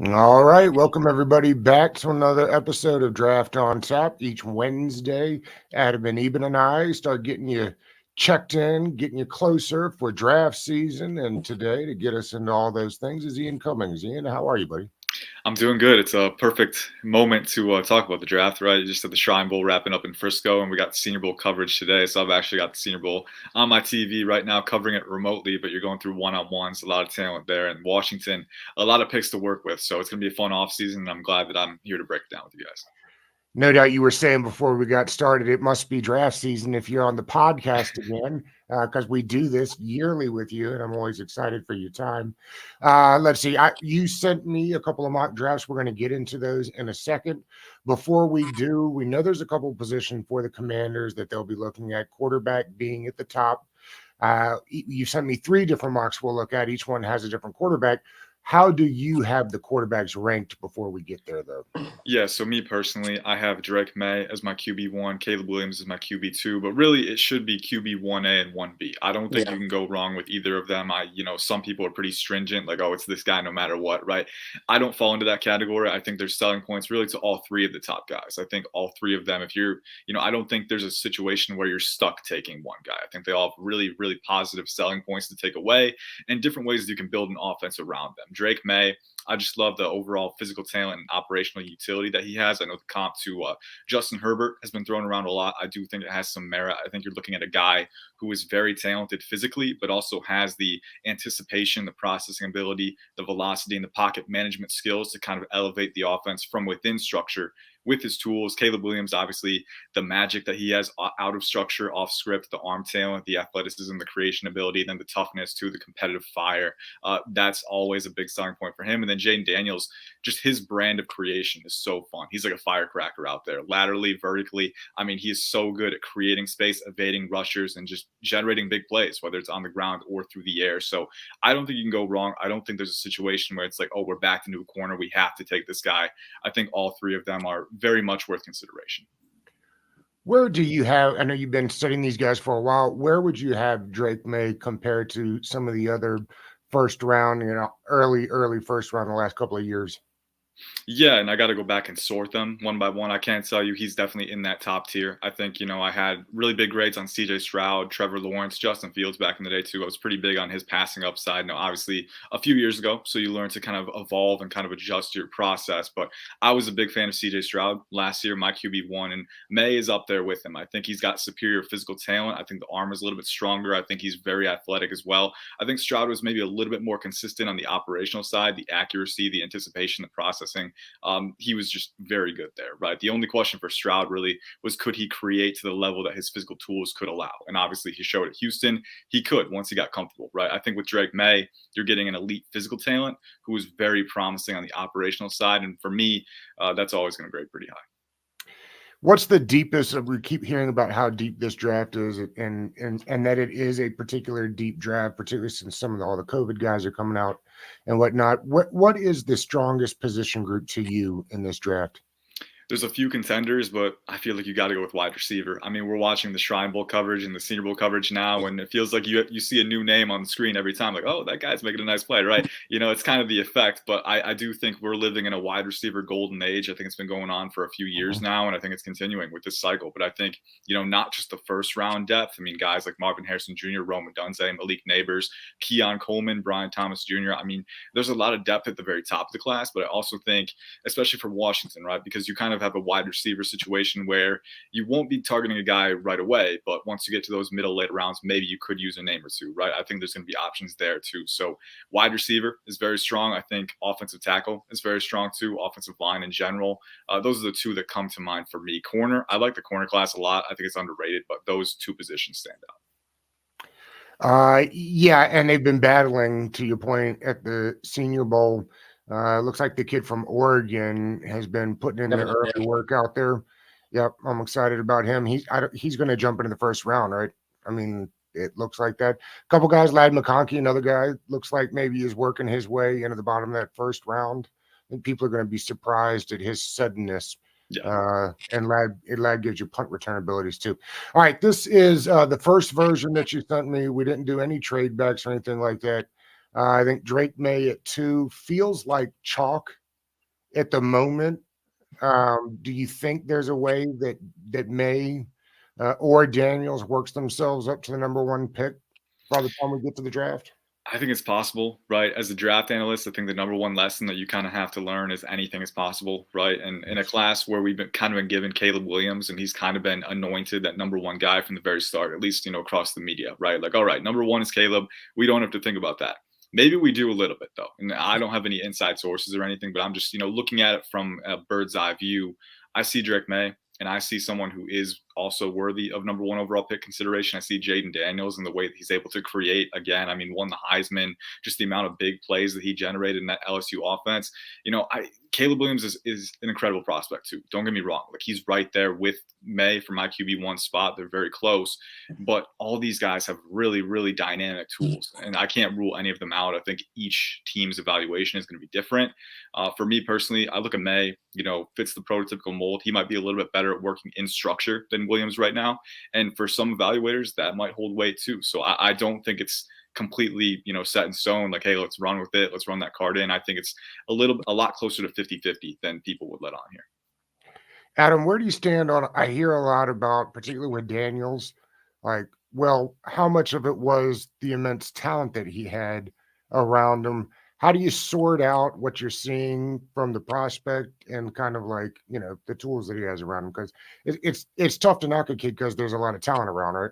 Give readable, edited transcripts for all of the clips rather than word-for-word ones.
All right, welcome everybody back to another episode of Draft on Tap. Each Wednesday, Adam and Eben and I start getting you checked in, getting you closer for draft season. And today, to get us into all those things, is Ian Cummings. Ian, how are you, buddy? I'm doing good. It's a perfect moment to talk about the draft, right? Just at the Shrine Bowl wrapping up in Frisco, and we got Senior Bowl coverage today. So I've actually got the Senior Bowl on my TV right now, covering it remotely. But you're going through one-on-ones, a lot of talent there, and Washington, a lot of picks to work with. So it's going to be a fun offseason, and I'm glad that I'm here to break it down with you guys. No doubt you were saying before we got started, it must be draft season if you're on the podcast again, because we do this yearly with you, and I'm always excited for your time. Let's see. You sent me a couple of mock drafts. We're going to get into those in a second. Before we do, we know there's a couple of positions for the Commanders that they'll be looking at, quarterback being at the top. You sent me three different mocks we'll look at. Each one has a different quarterback. How do you have the quarterbacks ranked before we get there, though? Yeah, so me personally, I have Drake May as my QB1, Caleb Williams as my QB2, but really it should be QB1A and 1B. I don't think you can go wrong with either of them. Some people are pretty stringent, like, oh, it's this guy no matter what, right? I don't fall into that category. I think there's selling points really to all three of the top guys. I think all three of them, if you're, I don't think there's a situation where you're stuck taking one guy. I think they all have really, really positive selling points to take away and different ways that you can build an offense around them. Drake May, I just love the overall physical talent and operational utility that he has. I know the comp to Justin Herbert has been thrown around a lot. I do think it has some merit. I think you're looking at a guy who is very talented physically, but also has the anticipation, the processing ability, the velocity, and the pocket management skills to kind of elevate the offense from within structure with his tools. Caleb Williams, obviously, the magic that he has out of structure, off script, the arm talent, the athleticism, the creation ability, then the toughness to the competitive fire. That's always a big selling point for him. And then Jaden Daniels, just his brand of creation is so fun. He's like a firecracker out there, laterally, vertically. I mean, he is so good at creating space, evading rushers, and just generating big plays, whether it's on the ground or through the air. So I don't think you can go wrong. I don't think there's a situation where it's like, oh, we're backed into a corner, we have to take this guy. I think all three of them are very much worth consideration. Where do you have, I know you've been studying these guys for a while. Where would you have Drake May compared to some of the other first round, early first round the last couple of years? Yeah, and I got to go back and sort them one by one. I can't tell you he's definitely in that top tier. I think, I had really big grades on CJ Stroud, Trevor Lawrence, Justin Fields back in the day, too. I was pretty big on his passing upside. Now, obviously, a few years ago, so you learn to kind of evolve and kind of adjust your process. But I was a big fan of CJ Stroud last year, my QB1, and May is up there with him. I think he's got superior physical talent. I think the arm is a little bit stronger. I think he's very athletic as well. I think Stroud was maybe a little bit more consistent on the operational side, the accuracy, the anticipation, the processing. He was just very good there, right? The only question for Stroud really was, could he create to the level that his physical tools could allow? And obviously he showed at Houston he could once he got comfortable, right? I think with Drake May, you're getting an elite physical talent who is very promising on the operational side. And for me, that's always going to grade pretty high. What's the deepest? We keep hearing about how deep this draft is, and that it is a particular deep draft, particularly since all the COVID guys are coming out and whatnot. What is the strongest position group to you in this draft? There's a few contenders, but I feel like you got to go with wide receiver. I mean, we're watching the Shrine Bowl coverage and the Senior Bowl coverage now, and it feels like you see a new name on the screen every time. Like, oh, that guy's making a nice play, right? It's kind of the effect. But I do think we're living in a wide receiver golden age. I think it's been going on for a few years now, and I think it's continuing with this cycle. But I think, not just the first round depth. I mean, guys like Marvin Harrison Jr., Rome Odunze, Malik Neighbors, Keon Coleman, Brian Thomas Jr. I mean, there's a lot of depth at the very top of the class, but I also think, especially for Washington, right, because you kind of have a wide receiver situation where you won't be targeting a guy right away, but once you get to those middle late rounds, maybe you could use a name or two, right? I think there's going to be options there too. So wide receiver is very strong. I think offensive tackle is very strong too. Offensive line in general, those are the two that come to mind for me. Corner, I like the corner class a lot. I think it's underrated, but those two positions stand out. Yeah, and they've been battling, to your point, at the Senior Bowl. Looks like the kid from Oregon has been putting in the early work out there. Yep, I'm excited about him. He's going to jump into the first round, right? I mean, it looks like that. A couple guys, Ladd McConkey, another guy, looks like maybe is working his way into the bottom of that first round. I think people are going to be surprised at his suddenness. Yeah. And Ladd gives you punt return abilities too. All right, this is the first version that you sent me. We didn't do any trade backs or anything like that. I think Drake May at 2 feels like chalk at the moment, do you think there's a way that May or Daniels works themselves up to the number one pick by the time we get to the draft? I think it's possible, right? As a draft analyst, I think the number one lesson that you kind of have to learn is anything is possible, right? And in a class where we've been kind of been given Caleb Williams, and he's kind of been anointed that number one guy from the very start, at least across the media, right? Like, all right, number one is Caleb. We don't have to think about that. Maybe we do a little bit though, and I don't have any inside sources or anything, but I'm just looking at it from a bird's eye view. I see Drake May, and I see someone who is also worthy of number one overall pick consideration. I see Jaden Daniels and the way that he's able to create again. I mean, won the Heisman, just the amount of big plays that he generated in that LSU offense. Caleb Williams is an incredible prospect too. Don't get me wrong. Like, he's right there with May for my QB1 spot. They're very close, but all these guys have really, really dynamic tools, and I can't rule any of them out. I think each team's evaluation is going to be different. For me personally, I look at May, fits the prototypical mold. He might be a little bit better at working in structure than Williams right now. And for some evaluators, that might hold weight too. So I don't think it's completely, set in stone. Like, hey, let's run with it. Let's run that card in. I think it's a lot closer to 50-50 than people would let on here. Adam, where do you stand on? I hear a lot about, particularly with Daniels, like, well, how much of it was the immense talent that he had around him? How do you sort out what you're seeing from the prospect and kind of like, the tools that he has around him? Because it's tough to knock a kid because there's a lot of talent around, right?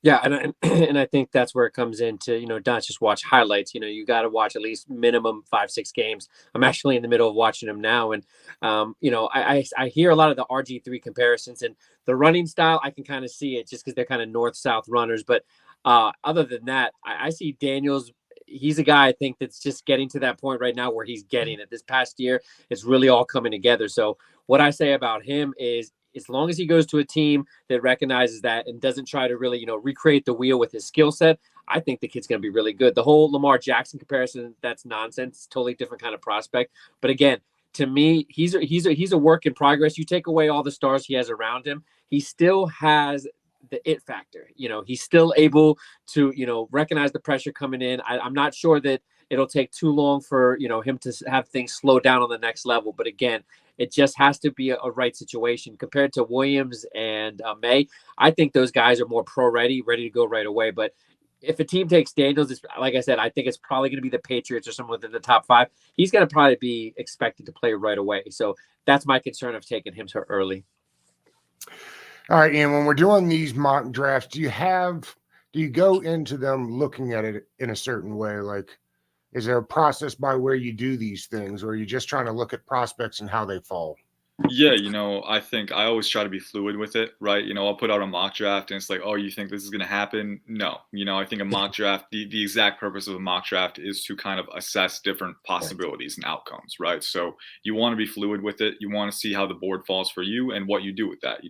Yeah, and I think that's where it comes into, not just watch highlights. You got to watch at least minimum 5-6 games. I'm actually in the middle of watching them now, and I hear a lot of the RG3 comparisons, and the running style I can kind of see it just because they're kind of north-south runners. But other than that, I see Daniels. He's a guy I think that's just getting to that point right now where he's getting it. This past year, it's really all coming together. So what I say about him is, as long as he goes to a team that recognizes that and doesn't try to really, recreate the wheel with his skill set, I think the kid's going to be really good. The whole Lamar Jackson comparison, that's nonsense. It's totally different kind of prospect. But again, to me, he's a work in progress. You take away all the stars he has around him, he still has the it factor. He's still able to, recognize the pressure coming in. I'm not sure that it'll take too long for, him to have things slow down on the next level. But again, it just has to be a right situation. Compared to Williams and May, I think those guys are more ready to go right away. But if a team takes Daniels, like I said, I think it's probably going to be the Patriots or someone within the top 5. He's going to probably be expected to play right away. So that's my concern of taking him so early. All right, and when we're doing these mock drafts, do you go into them looking at it in a certain way? Like, is there a process by where you do these things, or are you just trying to look at prospects and how they fall? Yeah, I think I always try to be fluid with it, right? I'll put out a mock draft and it's like, oh, you think this is going to happen? No. I think a mock draft, the exact purpose of a mock draft is to kind of assess different possibilities and outcomes, right? So you want to be fluid with it. You want to see how the board falls for you and what you do with that.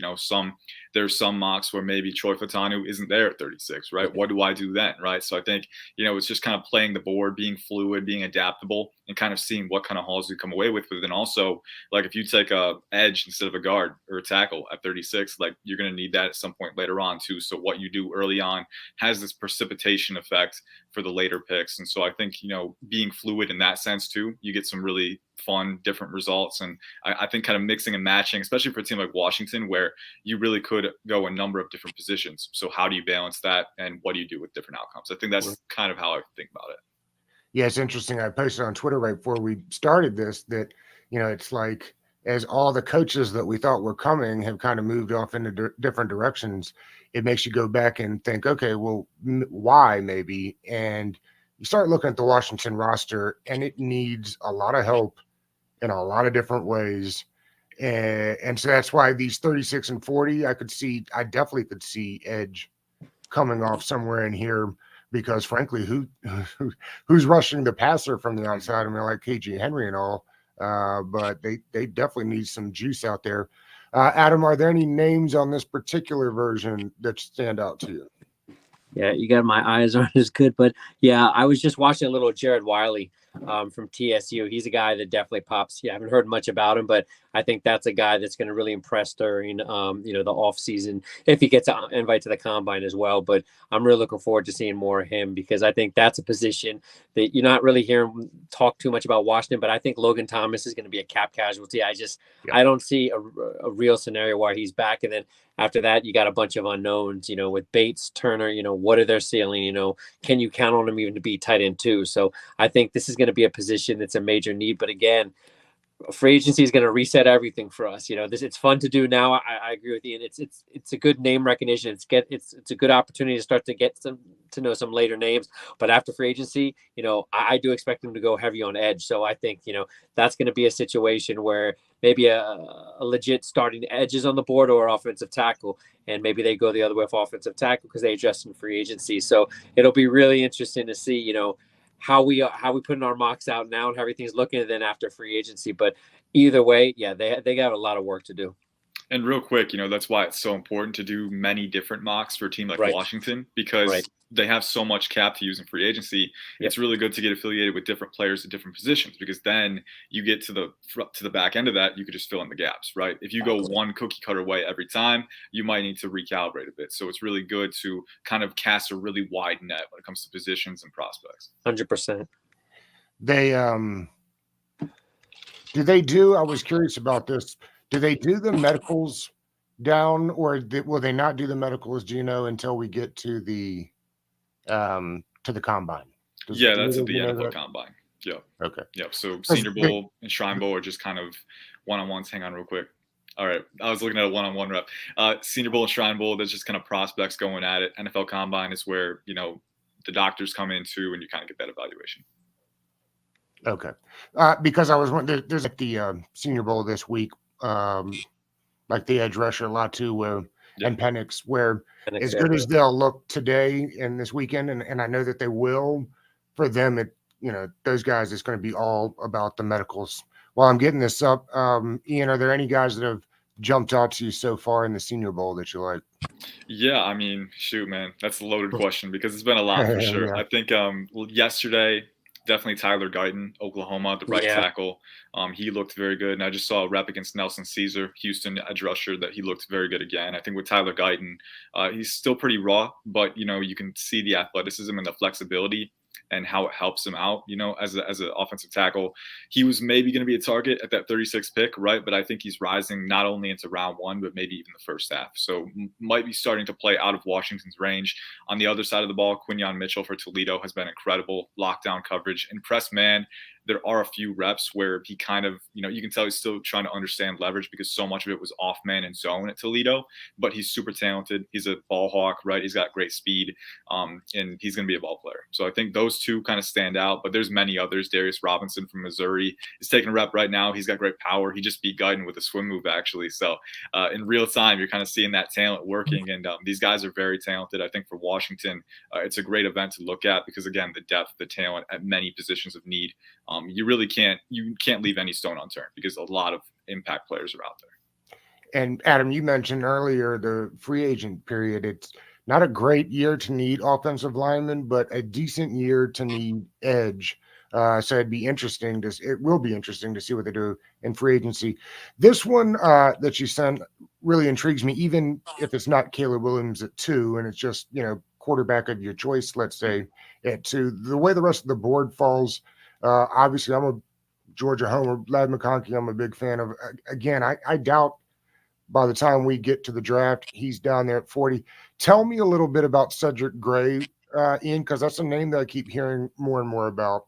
There's some mocks where maybe Troy Fatanu isn't there at 36, right? What do I do then, right? So I think, it's just kind of playing the board, being fluid, being adaptable, and kind of seeing what kind of hauls you come away with. But then also, like, if you take a edge instead of a guard or a tackle at 36, like, you're going to need that at some point later on too. So what you do early on has this precipitation effect for the later picks. And so I think, being fluid in that sense too, you get some really fun, different results. And I think kind of mixing and matching, especially for a team like Washington, where you really could go a number of different positions. So how do you balance that, and what do you do with different outcomes? I think that's kind of how I think about it. Yeah, it's interesting. I posted on Twitter right before we started this that, it's like, as all the coaches that we thought were coming have kind of moved off into different directions, it makes you go back and think, okay, well, why maybe? And you start looking at the Washington roster, and it needs a lot of help in a lot of different ways. And so that's why these 36 and 40, I definitely could see edge coming off somewhere in here, because frankly, who's rushing the passer from the outside? I mean, like KJ Henry and all, but they definitely need some juice out there. Adam, are there any names on this particular version that stand out to you? Yeah, you got my eyes aren't as good, but yeah, I was just watching a little Jared Wiley from TSU. He's a guy that definitely pops. Yeah, I haven't heard much about him, but I think that's a guy that's going to really impress during, the off season, if he gets an invite to the combine as well. But I'm really looking forward to seeing more of him, because I think that's a position that you're not really hearing talk too much about Washington, but I think Logan Thomas is going to be a cap casualty. Yeah. I don't see a real scenario where he's back. And then after that, you got a bunch of unknowns, with Bates, Turner, what are their ceiling? Can you count on them even to be tight end too? So I think this is going to be a position that's a major need. But again, free agency is going to reset everything for us. It's fun to do now. I agree with Ian. It's a good name recognition. It's a good opportunity to start to get to know some later names. But after free agency, I do expect them to go heavy on edge. So I think that's going to be a situation where maybe a legit starting edge is on the board or offensive tackle, and maybe they go the other way for offensive tackle because they adjust in free agency. So it'll be really interesting to see how we put in our mocks out now and how everything's looking, and then after free agency. But either way, yeah, they got a lot of work to do. And real quick, that's why it's so important to do many different mocks for a team like Washington, because they have so much cap to use in free agency. It's really good to get affiliated with different players at different positions, because then you get to the back end of that, you could just fill in the gaps, right? If you go one cookie cutter way every time, you might need to recalibrate a bit. So it's really good to kind of cast a really wide net when it comes to positions and prospects. 100%. They do they do? I was curious about this. Do they do the medicals down, or will they not do the medicals, do you know, until we get to the combine? Yeah, that's at the NFL combine. Yeah. Okay. Yep. So Senior Bowl and Shrine Bowl are just kind of one-on-ones. Hang on real quick. All right. I was looking at a one-on-one rep. Senior Bowl and Shrine Bowl, there's just kind of prospects going at it. NFL combine is where, the doctors come in too, and you kind of get that evaluation. Okay. Because I was wondering, there's like the Senior Bowl this week, like the edge rusher a lot too, and Penix, where as good as they'll look today and this weekend, and I know that they will, for them, those guys, it's going to be all about the medicals. While I'm getting this up, Ian, are there any guys that have jumped out to you so far in the Senior Bowl that you like? Yeah, I mean, shoot, man, that's a loaded question because it's been a lot for sure. I think yesterday, definitely Tyler Guyton, Oklahoma, the right tackle. He looked very good. And I just saw a rep against Nelson Caesar, Houston edge rusher, that he looked very good again. I think with Tyler Guyton, he's still pretty raw, but, you can see the athleticism and the flexibility and how it helps him out, as an offensive tackle. He was maybe going to be a target at that 36th pick, right? But I think he's rising not only into round one, but maybe even the first half. So might be starting to play out of Washington's range. On the other side of the ball, Quinyon Mitchell for Toledo has been incredible. Lockdown coverage. In press man, there are a few reps where he kind of, you can tell he's still trying to understand leverage because so much of it was off man and zone at Toledo, but he's super talented. He's a ball hawk, right? He's got great speed, and he's going to be a ball player. So I think those two kind of stand out, but there's many others. Darius Robinson from Missouri is taking a rep right now. He's got great power. He just beat Guyton with a swim move, actually. So in real time, you're kind of seeing that talent working, and these guys are very talented. I think for Washington, it's a great event to look at because, again, the depth, the talent at many positions of need. You really can't leave any stone unturned because a lot of impact players are out there. And Adam, you mentioned earlier the free agent period. It's not a great year to need offensive linemen, but a decent year to need edge. So it will be interesting to see what they do in free agency. This one that you sent really intrigues me, even if it's not Caleb Williams at 2 and it's just, quarterback of your choice, let's say at 2. The way the rest of the board falls, obviously I'm a Georgia homer. Ladd McConkey, I'm a big fan of. Again, I doubt by the time we get to the draft, he's down there at 40. Tell me a little bit about Cedric Gray, Ian, because that's a name that I keep hearing more and more about.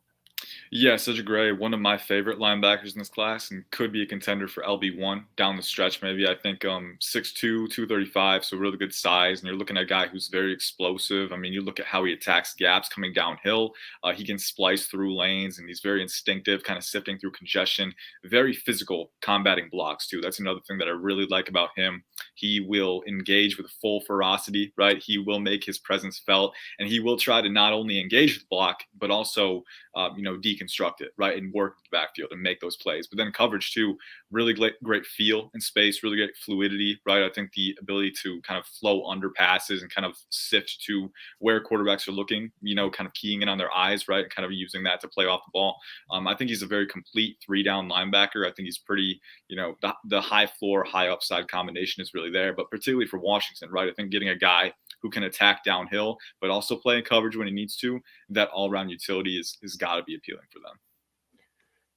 Yeah, Cedric Gray, one of my favorite linebackers in this class, and could be a contender for LB1 down the stretch. Maybe I think 6'2", 235, so really good size. And you're looking at a guy who's very explosive. I mean, you look at how he attacks gaps coming downhill. He can splice through lanes, and he's very instinctive, kind of sifting through congestion. Very physical, combating blocks too. That's another thing that I really like about him. He will engage with full ferocity, right? He will make his presence felt, and he will try to not only engage with the block, but also deconstruct it, right, and work the backfield and make those plays. But then coverage too, really great feel in space, really great fluidity, right? I think the ability to kind of flow under passes and kind of sift to where quarterbacks are looking, kind of keying in on their eyes, right, and kind of using that to play off the ball. I think he's a very complete 3-down linebacker. I think he's pretty, the high floor, high upside combination is really there, but particularly for Washington, right? I think getting a guy who can attack downhill, but also play in coverage when he needs to, that all-around utility is got to be appealing for them.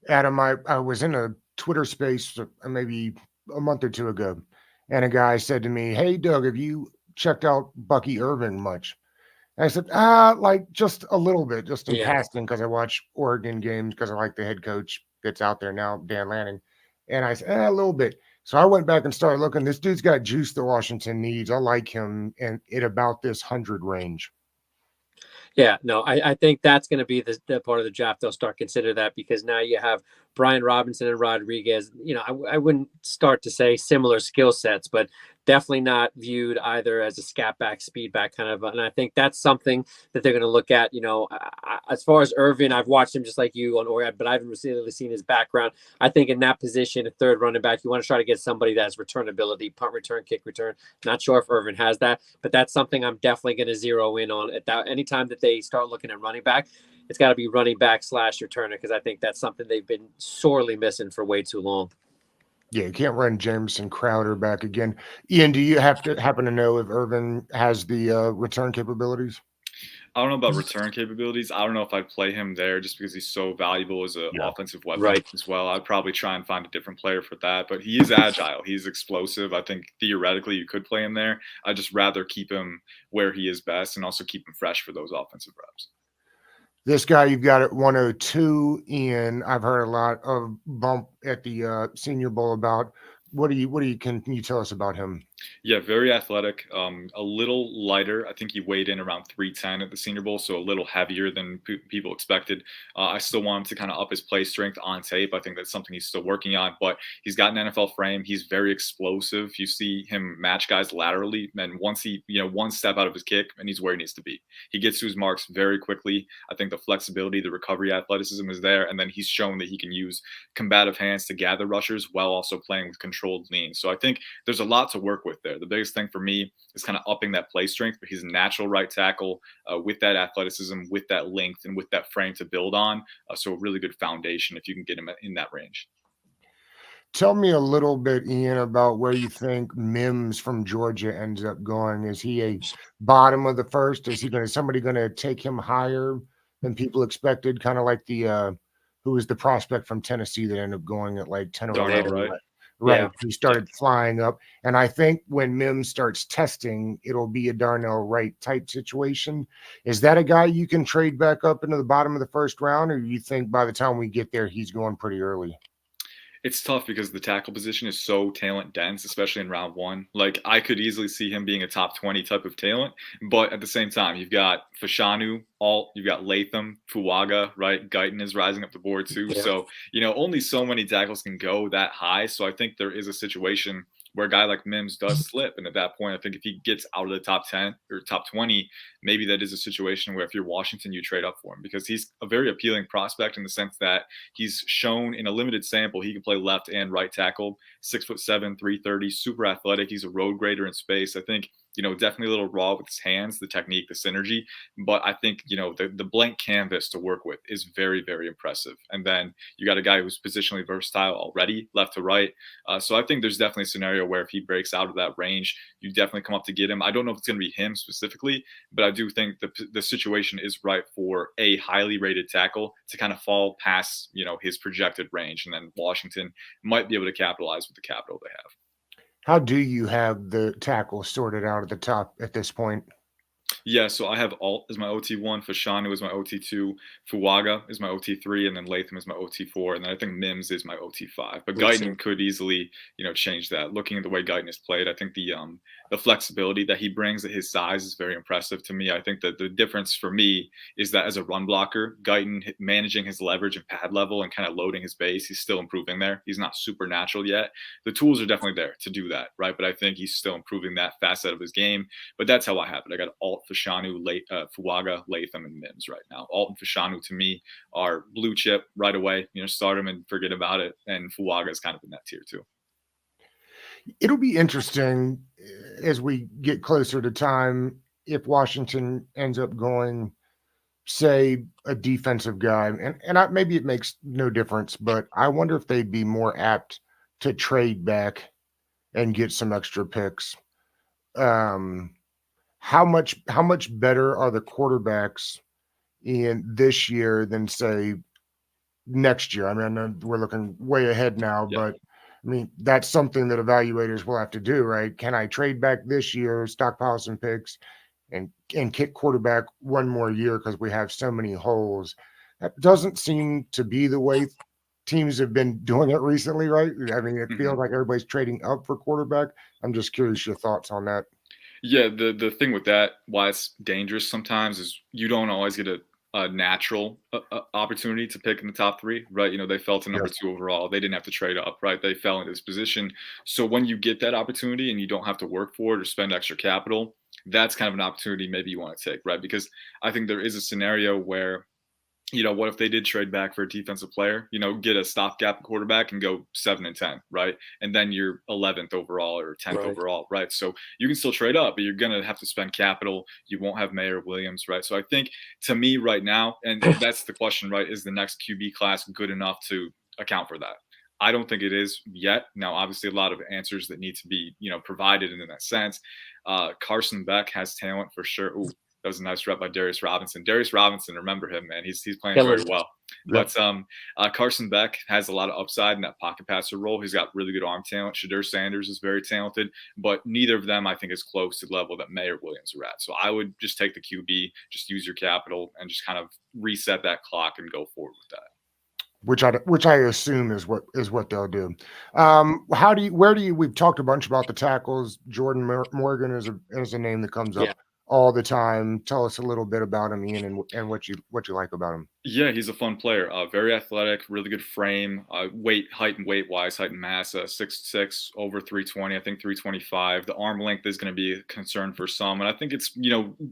Adam, I was in a Twitter space maybe a month or two ago, and a guy said to me, "Hey, Doug, have you checked out Bucky Irving much?" And I said, like just a little bit, just in Yeah. passing, because I watch Oregon games because I like the head coach that's out there now, Dan Lanning. And I said, a little bit. So I went back and started looking. This dude's got juice that Washington needs. I like him and at about this 100 range. Yeah, no, I think that's going to be the part of the draft they'll start consider that, because now you have Brian Robinson and Rodriguez. I wouldn't start to say similar skill sets, but definitely not viewed either as a scat back, speed back kind of. And I think that's something that they're going to look at. As far as Irvin, I've watched him just like you on Oriad, but I haven't really seen his background. I think in that position, a third running back, you want to try to get somebody that has return ability, punt return, kick return. Not sure if Irvin has that, but that's something I'm definitely going to zero in on at that. Anytime that they start looking at running back, it's got to be running back / returner, because I think that's something they've been sorely missing for way too long. Yeah, you can't run Jameson Crowder back again. Ian, do you happen to know if Irvin has the return capabilities? I don't know about return capabilities. I don't know if I'd play him there just because he's so valuable as an Yeah. offensive weapon Right. as well. I'd probably try and find a different player for that. But he is agile. He's explosive. I think theoretically you could play him there. I'd just rather keep him where he is best and also keep him fresh for those offensive reps. This guy you've got at 102, Ian. I've heard a lot of bump at the Senior Bowl about. Can you tell us about him? Yeah, very athletic. A little lighter. I think he weighed in around 310 at the Senior Bowl, so a little heavier than people expected. I still want him to kind of up his play strength on tape. I think that's something he's still working on, but he's got an NFL frame. He's very explosive. You see him match guys laterally, and once he, one step out of his kick, and he's where he needs to be. He gets to his marks very quickly. I think the flexibility, the recovery athleticism is there, and then he's shown that he can use combative hands to gather rushers while also playing with controlled lean. So I think there's a lot to work with there. The biggest thing for me is kind of upping that play strength, but he's a natural right tackle with that athleticism, with that length, and with that frame to build on. So a really good foundation if you can get him in that range. Tell me a little bit, Ian, about where you think Mims from Georgia ends up going. Is he a bottom of the first? Somebody going to take him higher than people expected? Kind of like who was the prospect from Tennessee that ended up going at like 10 or Darnell, 11? right? Right. Yeah. He started flying up. And I think when Mims starts testing, it'll be a Darnell Wright type situation. Is that a guy you can trade back up into the bottom of the first round? Or you think by the time we get there, he's going pretty early? It's tough because the tackle position is so talent dense, especially in round one. Like I could easily see him being a top 20 type of talent, but at the same time, you've got Fashanu, you've got Latham, Fuaga, right? Guyton is rising up the board too. Yeah. So, only so many tackles can go that high. So I think there is a situation where a guy like Mims does slip. And at that point, I think if he gets out of the top 10 or top 20, maybe that is a situation where if you're Washington, you trade up for him because he's a very appealing prospect in the sense that he's shown in a limited sample he can play left and right tackle, 6'7", 330, super athletic. He's a road grader in space. I think definitely a little raw with his hands, the technique, the synergy. But I think, the blank canvas to work with is very, very impressive. And then you got a guy who's positionally versatile already, left to right. So I think there's definitely a scenario where if he breaks out of that range, you definitely come up to get him. I don't know if it's going to be him specifically, but I do think the situation is right for a highly rated tackle to kind of fall past, his projected range. And then Washington might be able to capitalize with the capital they have. How do you have the tackle sorted out at the top at this point? Yeah, so I have Alt as my OT1, Fashanu is my OT2, Fuaga is my OT3, and then Latham is my OT4, and then I think Mims is my OT5. But Guyton could easily, change that. Looking at the way Guyton has played, I think the flexibility that he brings at his size is very impressive to me. I think that the difference for me is that as a run blocker, Guyton managing his leverage and pad level and kind of loading his base, he's still improving there. He's not supernatural yet. The tools are definitely there to do that, right? But I think he's still improving that facet of his game. But that's how I have it. I got Alt, Fashanu, Fuaga, Latham, and Mims right now. Alt and Fashanu to me are blue chip right away. Start them and forget about it. And Fuaga is kind of in that tier too. It'll be interesting as we get closer to time if Washington ends up going, say, a defensive guy, maybe it makes no difference, but I wonder if they'd be more apt to trade back and get some extra picks. How much better are the quarterbacks in this year than say next year. I mean, I know we're looking way ahead now, Yeah. but I mean, that's something that evaluators will have to do, right? Can I trade back this year, stockpile some picks, and kick quarterback one more year because we have so many holes? That doesn't seem to be the way teams have been doing it recently, right? I mean, it Mhm. feels like everybody's trading up for quarterback. I'm just curious your thoughts on that. Yeah, the thing with that, why it's dangerous sometimes, is you don't always get a natural opportunity to pick in the top three, right? You know, they fell to number Yes. 2 overall. They didn't have to trade up, right? They fell into this position. So when you get that opportunity and you don't have to work for it or spend extra capital, that's kind of an opportunity maybe you want to take, right? Because I think there is a scenario where, what if they did trade back for a defensive player, get a stopgap quarterback and go 7-10, right? And then you're 11th overall or 10th Right. overall, right? So you can still trade up, but you're going to have to spend capital. You won't have Mayer Williams, right? So I think, to me right now, and that's the question, right? Is the next QB class good enough to account for that? I don't think it is yet. Now, obviously, a lot of answers that need to be, provided in that sense. Carson Beck has talent for sure. Ooh, that was a nice rep by Darius Robinson. Darius Robinson, remember him, man. He's playing Killing very it. well. Yep. But Carson Beck has a lot of upside in that pocket passer role. He's got really good arm talent. Shadur Sanders is very talented, but neither of them, I think, is close to the level that Mayer Williams are at. So I would just take the QB, just use your capital, and just kind of reset that clock and go forward with that. Which I assume is what they'll do. We've talked a bunch about the tackles. Jordan Morgan is a name that comes Yeah. up all the time. Tell us a little bit about him, Ian, and what you like about him. Yeah, he's a fun player. Very athletic, really good frame. Height and weight wise, height and mass. 6'6", over 320. I think 325. The arm length is going to be a concern for some, and I think it's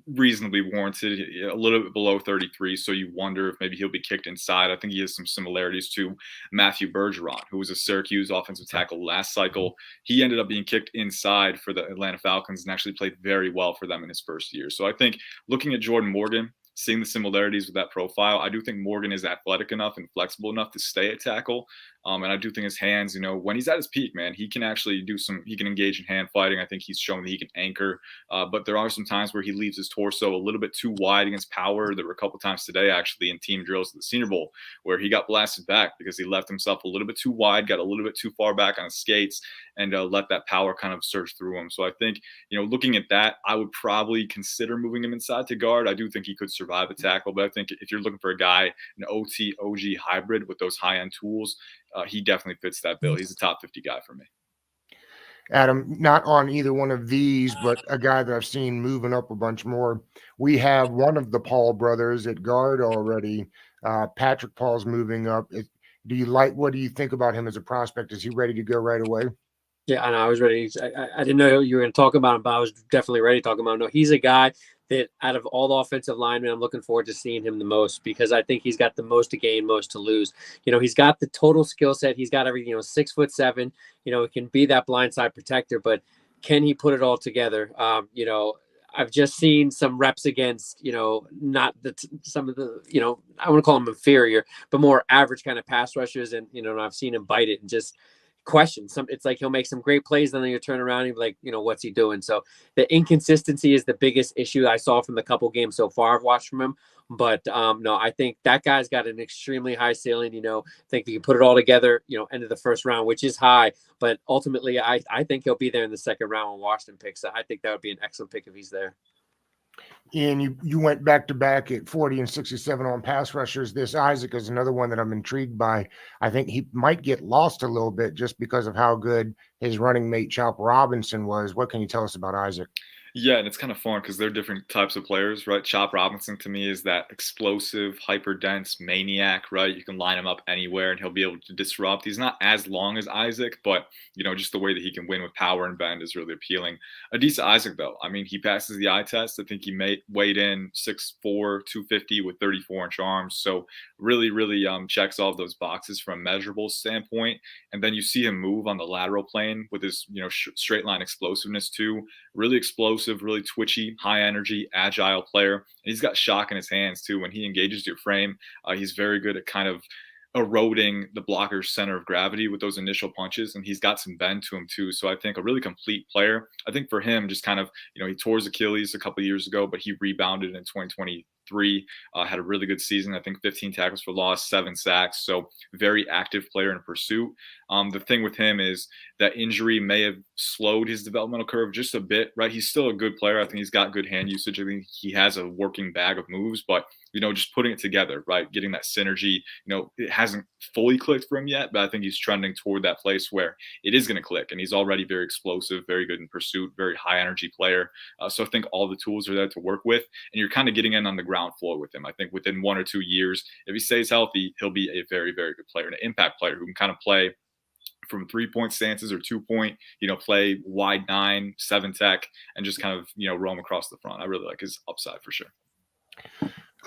reasonably warranted. A little bit below 33, so you wonder if maybe he'll be kicked inside. I think he has some similarities to Matthew Bergeron, who was a Syracuse offensive tackle last cycle. He ended up being kicked inside for the Atlanta Falcons and actually played very well for them in his first year. So I think, looking at Jordan Morgan, seeing the similarities with that profile, I do think Morgan is athletic enough and flexible enough to stay at tackle. And I do think his hands, when he's at his peak, man, he can actually he can engage in hand fighting. I think he's shown that he can anchor. But there are some times where he leaves his torso a little bit too wide against power. There were a couple times today, actually, in team drills at the Senior Bowl, where he got blasted back because he left himself a little bit too wide, got a little bit too far back on his skates, and let that power kind of surge through him. So I think, looking at that, I would probably consider moving him inside to guard. I do think he could survive a tackle, but I think if you're looking for a guy, an OT OG hybrid with those high end tools, he definitely fits that bill. He's a top 50 guy for me. Adam, not on either one of these, but a guy that I've seen moving up a bunch more. We have one of the Paul brothers at guard already. Patrick Paul's moving up. What do you think about him as a prospect? Is he ready to go right away? Yeah, I know. I was ready. I didn't know you were going to talk about him, but I was definitely ready to talk about him. No, he's a guy that, out of all the offensive linemen, I'm looking forward to seeing him the most, because I think he's got the most to gain, most to lose. He's got the total skill set. He's got everything. 6'7". He can be that blindside protector, but can he put it all together? I've just seen some reps against, not some of the, I want to call them inferior, but more average kind of pass rushers. And, I've seen him bite it and just question it's like he'll make some great plays, then you turn around and be like, what's he doing? So the inconsistency is the biggest issue I saw from the couple games so far I've watched from him. But no, I think that guy's got an extremely high ceiling. I think if you put it all together, end of the first round, which is high, but ultimately I think he'll be there in the second round when Washington picks. I think that would be an excellent pick if he's there. And you went back to back at 40 and 67 on pass rushers. This Isaac is another one that I'm intrigued by. I think he might get lost a little bit just because of how good his running mate Chop Robinson was. What can you tell us about Isaac? Yeah, and it's kind of fun because they're different types of players, right? Chop Robinson, to me, is that explosive, hyper dense maniac, right? You can line him up anywhere and he'll be able to disrupt. He's not as long as Isaac, but just the way that he can win with power and bend is really appealing. Adisa Isaac, though, I mean, he passes the eye test. I think he weighed in 6'4", 250 with 34-inch arms. So really, really checks all of those boxes from a measurable standpoint. And then you see him move on the lateral plane with his straight line explosiveness too. Really explosive, really twitchy, high energy, agile player. And he's got shock in his hands too. When he engages your frame, he's very good at kind of eroding the blocker's center of gravity with those initial punches, and he's got some bend to him too. So I think a really complete player. I think for him, just kind of, he tore his Achilles a couple of years ago, but he rebounded in 2023 Ep3, had a really good season. I think 15 tackles for loss, 7 sacks. So very active player in pursuit. The thing with him is that injury may have slowed his developmental curve just a bit, right? He's still a good player. I think he's got good hand usage. I think he has a working bag of moves, but just putting it together, right? Getting that synergy, it hasn't fully clicked for him yet, but I think he's trending toward that place where it is going to click. And he's already very explosive, very good in pursuit, very high energy player. So I think all the tools are there to work with, and you're kind of getting in on the ground floor with him. I think within 1 or 2 years, if he stays healthy, he'll be a very, very good player, an impact player who can kind of play from 3-point stances or 2-point, play wide 9, 7 tech, and just kind of, roam across the front. I really like his upside for sure.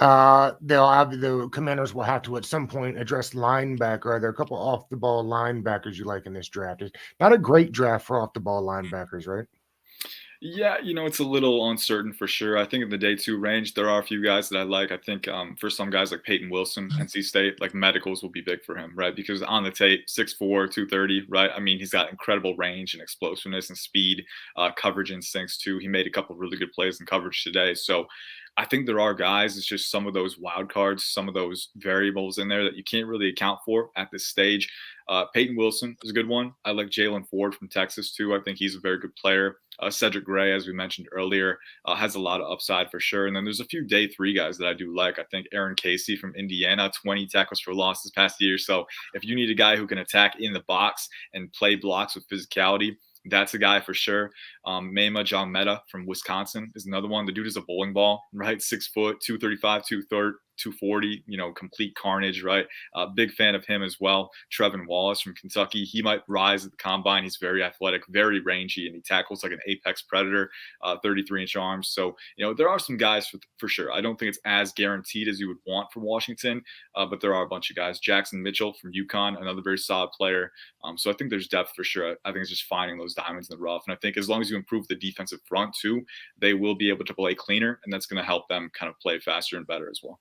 The Commanders will have to at some point address linebacker. Are there a couple off the ball linebackers you like in this draft? It's not a great draft for off the ball linebackers, right? Yeah, it's a little uncertain for sure. I think in the day 2 range, there are a few guys that I like. I think for some guys like Peyton Wilson, NC State, like medicals will be big for him, right? Because on the tape, 6'4", 230, right? I mean, he's got incredible range and explosiveness and speed, coverage instincts too. He made a couple of really good plays in coverage today. So I think there are guys, it's just some of those wild cards, some of those variables in there that you can't really account for at this stage. Peyton Wilson is a good one. I like Jalen Ford from Texas too. I think he's a very good player. Cedric Gray, as we mentioned earlier, has a lot of upside for sure. And then there's a few day 3 guys that I do like. I think Aaron Casey from Indiana, 20 tackles for loss this past year. So if you need a guy who can attack in the box and play blocks with physicality, that's a guy for sure. Mema John Meta from Wisconsin is another one. The dude is a bowling ball, right? 6 foot, 235, 240, complete carnage, right? Big fan of him as well. Trevin Wallace from Kentucky. He might rise at the combine. He's very athletic, very rangy, and he tackles like an apex predator, 33-inch arms. So, there are some guys for sure. I don't think it's as guaranteed as you would want from Washington, but there are a bunch of guys. Jackson Mitchell from UConn, another very solid player. So I think there's depth for sure. I think it's just finding those diamonds in the rough. And I think as long as you improve the defensive front too, they will be able to play cleaner, and that's going to help them kind of play faster and better as well.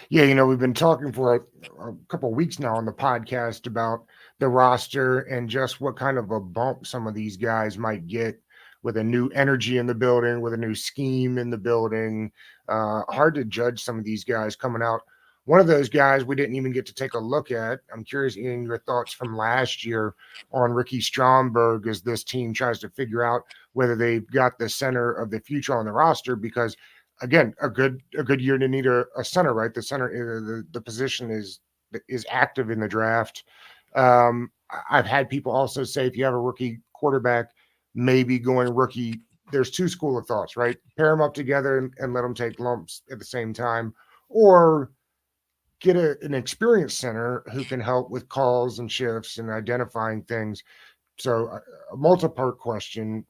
Yeah, we've been talking for a couple of weeks now on the podcast about the roster and just what kind of a bump some of these guys might get with a new energy in the building, with a new scheme in the building. Hard to judge some of these guys coming out. One of those guys we didn't even get to take a look at. I'm curious, Ian, your thoughts from last year on Ricky Stromberg as this team tries to figure out whether they've got the center of the future on the roster, because again, a good year to need a center, right? The center, the position is active in the draft. I've had people also say if you have a rookie quarterback, maybe going rookie. There's 2 school of thoughts, right? Pair them up together and let them take lumps at the same time, or get an experienced center who can help with calls and shifts and identifying things. So a multi-part question.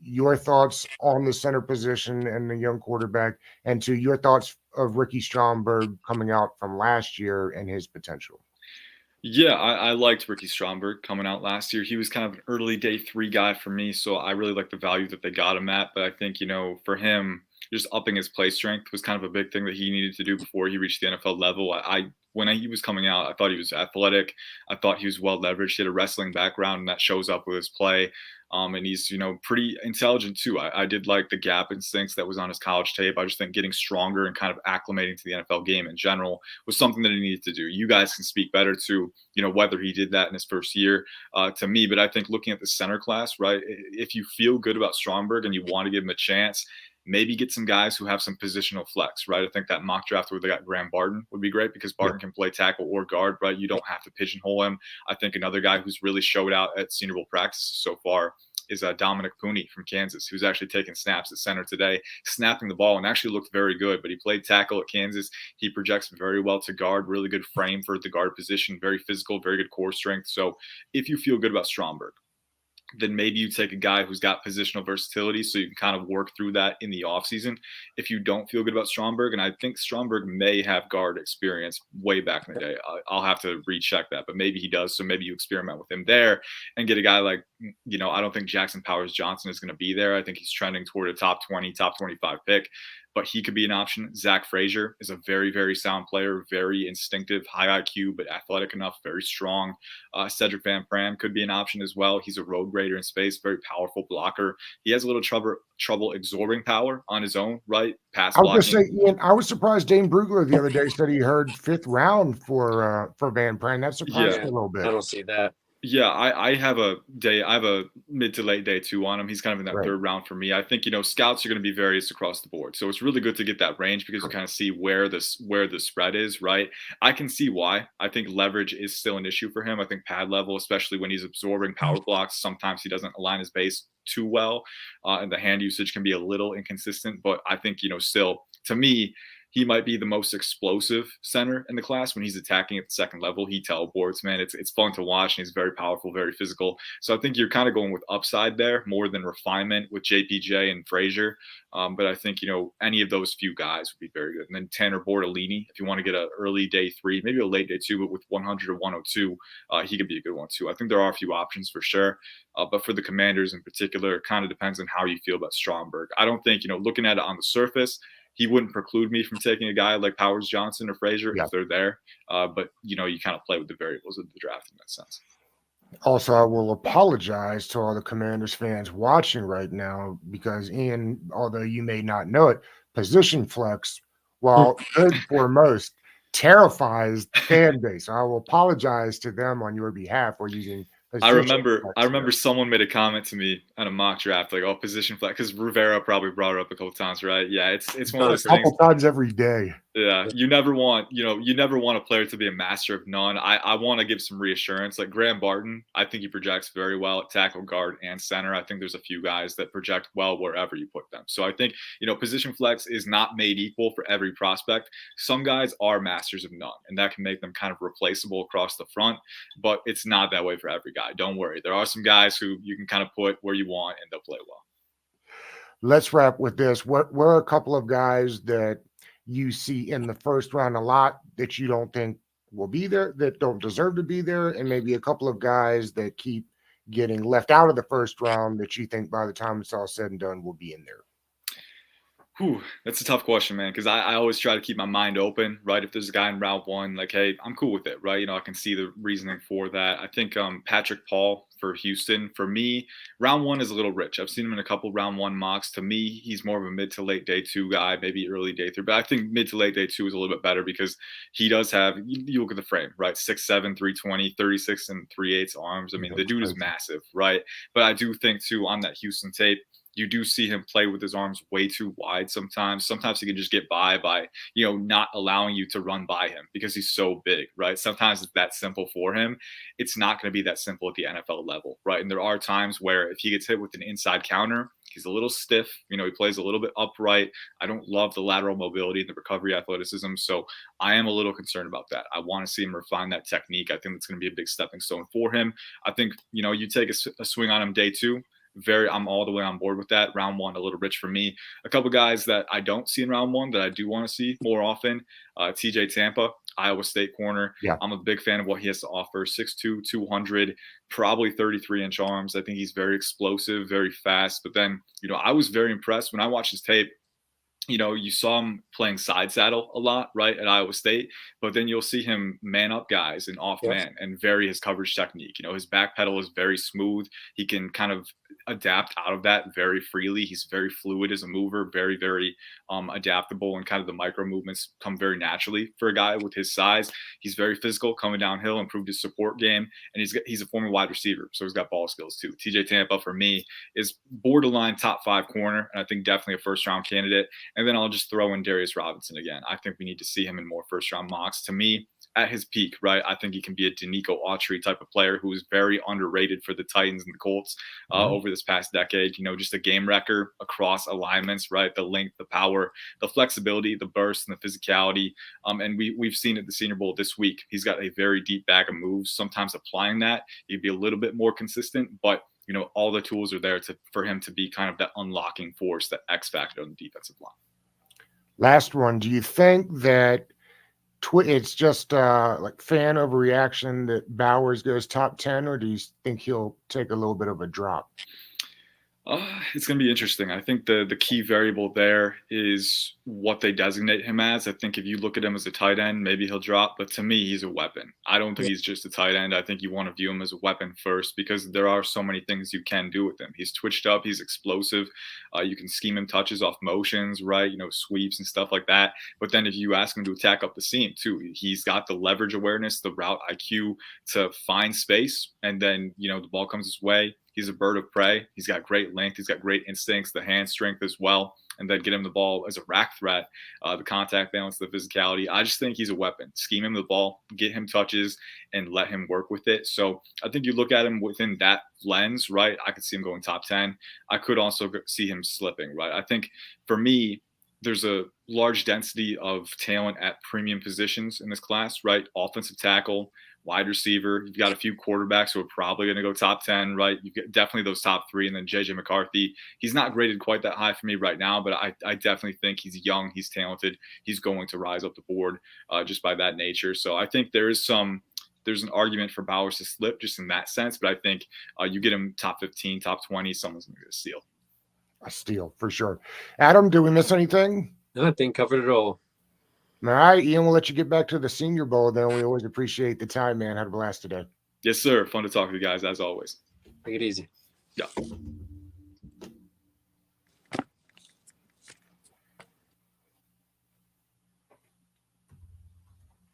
Your thoughts on the center position and the young quarterback, and to your thoughts of Ricky Stromberg coming out from last year and his potential. Yeah, I liked Ricky Stromberg coming out last year. He was kind of an early day 3 guy for me, so I really like the value that they got him at. But I think, for him, just upping his play strength was kind of a big thing that he needed to do before he reached the NFL level. When he was coming out, I thought he was athletic. I thought he was well leveraged. He had a wrestling background, and that shows up with his play. And he's, pretty intelligent too. I did like the gap instincts that was on his college tape. I just think getting stronger and kind of acclimating to the NFL game in general was something that he needed to do. You guys can speak better to, whether he did that in his first year to me. But I think looking at the center class, right, if you feel good about Stromberg and you want to give him a chance, maybe get some guys who have some positional flex, right? I think that mock draft where they got Graham Barton would be great because Barton can play tackle or guard, right? You don't have to pigeonhole him. I think another guy who's really showed out at Senior Bowl practices so far is Dominic Pooney from Kansas, who's actually taking snaps at center today, snapping the ball, and actually looked very good. But he played tackle at Kansas. He projects very well to guard, really good frame for the guard position, very physical, very good core strength. So if you feel good about Stromberg, then maybe you take a guy who's got positional versatility so you can kind of work through that in the offseason. If you don't feel good about Stromberg, and I think Stromberg may have guard experience way back in the day. I'll have to recheck that, but maybe he does. So maybe you experiment with him there and get a guy like I don't think Jackson Powers Johnson is going to be there. I think he's trending toward a top 20, top 25 pick, but he could be an option. Zach Frazier is a very, very sound player, very instinctive, high IQ, but athletic enough, very strong. Cedric Van Pram could be an option as well. He's a road grader in space, very powerful blocker. He has a little trouble absorbing power on his own, right? Pass I was blocking. going to say, Ian, I was surprised Dane Brugler the other day said he heard 5th round for Van Pran. That surprised me a little bit. I don't see that. Yeah, I have a mid to late day 2 on him. He's kind of in that 3rd round for me. I think, scouts are going to be various across the board. So it's really good to get that range because you kind of see where the spread is, right? I can see why. I think leverage is still an issue for him. I think pad level, especially when he's absorbing power blocks, sometimes he doesn't align his base too well. And the hand usage can be a little inconsistent, but I think, still, to me, he might be the most explosive center in the class when he's attacking at the 2nd level. He teleports, man. It's fun to watch, and he's very powerful, very physical. So I think you're kind of going with upside there more than refinement with JPJ and Frazier. But I think, any of those few guys would be very good. And then Tanner Bortolini, if you want to get an early day 3, maybe a late day 2, but with 100 or 102, he could be a good one too. I think there are a few options for sure. But for the Commanders in particular, it kind of depends on how you feel about Stromberg. I don't think, looking at it on the surface, he wouldn't preclude me from taking a guy like Powers Johnson or Frazier if they're there. But, you kind of play with the variables of the draft in that sense. Also, I will apologize to all the Commanders fans watching right now because, Ian, although you may not know it, position flex, while good for most, terrifies the fan base. I will apologize to them on your behalf for using I remember someone made a comment to me on a mock draft, like, "Oh, position flex," because Rivera probably brought it up a couple times, right? Yeah, it's one of those things. A couple times every day. Yeah, you never want a player to be a master of none. I want to give some reassurance. Like Graham Barton, I think he projects very well at tackle, guard, and center. I think there's a few guys that project well wherever you put them. So I think, position flex is not made equal for every prospect. Some guys are masters of none, and that can make them kind of replaceable across the front, but it's not that way for every guy. Don't worry. There are some guys who you can kind of put where you want, and they'll play well. Let's wrap with this. What are a couple of guys that you see in the 1st round a lot that you don't think will be there, that don't deserve to be there, and maybe a couple of guys that keep getting left out of the 1st round that you think by the time it's all said and done will be in there? That's a tough question, man, because I always try to keep my mind open, right? If there's a guy in round 1, like, hey, I'm cool with it, right? I can see the reasoning for that. I think Patrick Paul for Houston, for me, round 1 is a little rich. I've seen him in a couple round 1 mocks. To me, he's more of a mid to late day 2 guy, maybe early day 3. But I think mid to late day 2 is a little bit better because he does have, you look at the frame, right? 6'7", 320, 36 and 3/8 arms. I mean, the dude is massive, right? But I do think, too, on that Houston tape, you do see him play with his arms way too wide sometimes. Sometimes he can just get by, not allowing you to run by him because he's so big, right? Sometimes it's that simple for him. It's not going to be that simple at the NFL level, right? And there are times where if he gets hit with an inside counter, he's a little stiff. He plays a little bit upright. I don't love the lateral mobility and the recovery athleticism. So I am a little concerned about that. I want to see him refine that technique. I think it's going to be a big stepping stone for him. I think, you take a swing on him day 2. I'm all the way on board with that. Round 1, a little rich for me. A couple guys that I don't see in round 1 that I do want to see more often. TJ Tampa, Iowa State corner. Yeah. I'm a big fan of what he has to offer. 6'2", 200, probably 33-inch arms. I think he's very explosive, very fast. But then, I was very impressed when I watched his tape. You saw him playing side saddle a lot, right, at Iowa State, but then you'll see him man up guys and off man and vary his coverage technique. His back pedal is very smooth. He can kind of adapt out of that very freely. He's very fluid as a mover, very, very adaptable, and kind of the micro movements come very naturally for a guy with his size. He's very physical, coming downhill, improved his support game, and he's a former wide receiver, so he's got ball skills too. TJ Tampa, for me, is borderline top 5 corner, and I think definitely a 1st-round candidate. And then I'll just throw in Darius Robinson again. I think we need to see him in more 1st-round mocks. To me, at his peak, right, I think he can be a Danico Autry type of player who is very underrated for the Titans and the Colts over this past decade. Just a game wrecker across alignments, right? The length, the power, the flexibility, the burst, and the physicality. And we've seen at the Senior Bowl this week, he's got a very deep bag of moves. Sometimes applying that, he'd be a little bit more consistent, but all the tools are there for him to be kind of that unlocking force, that X factor on the defensive line. Last one. Do you think that it's just like fan overreaction that Bowers goes top 10, or do you think he'll take a little bit of a drop? It's going to be interesting. I think the key variable there is what they designate him as. I think if you look at him as a tight end, maybe he'll drop. But to me, he's a weapon. I don't think he's just a tight end. I think you want to view him as a weapon first because there are so many things you can do with him. He's twitched up. He's explosive. You can scheme him touches off motions, right? Sweeps and stuff like that. But then if you ask him to attack up the seam too, he's got the leverage awareness, the route IQ to find space. And then, the ball comes his way. He's a bird of prey. He's got great length. He's got great instincts, the hand strength as well. And then get him the ball as a rack threat, the contact balance, the physicality. I just think he's a weapon. Scheme him the ball, get him touches, and let him work with it. So I think you look at him within that lens, right? I could see him going top 10. I could also see him slipping, right? I think for me, there's a large density of talent at premium positions in this class, right? Offensive tackle, wide receiver. You've got a few quarterbacks who are probably going to go top 10, right? You get definitely those top 3. And then JJ McCarthy, he's not graded quite that high for me right now, but I definitely think he's young. He's talented. He's going to rise up the board just by that nature. So I think there's an argument for Bowers to slip just in that sense. But I think you get him top 15, top 20, someone's going to get a steal. A steal for sure. Adam, did we miss anything? No, I think covered it all. All right, Ian, we'll let you get back to the Senior Bowl. Then we always appreciate the time, man. Had a blast today. Yes, sir. Fun to talk to you guys as always. Take it easy. Yeah.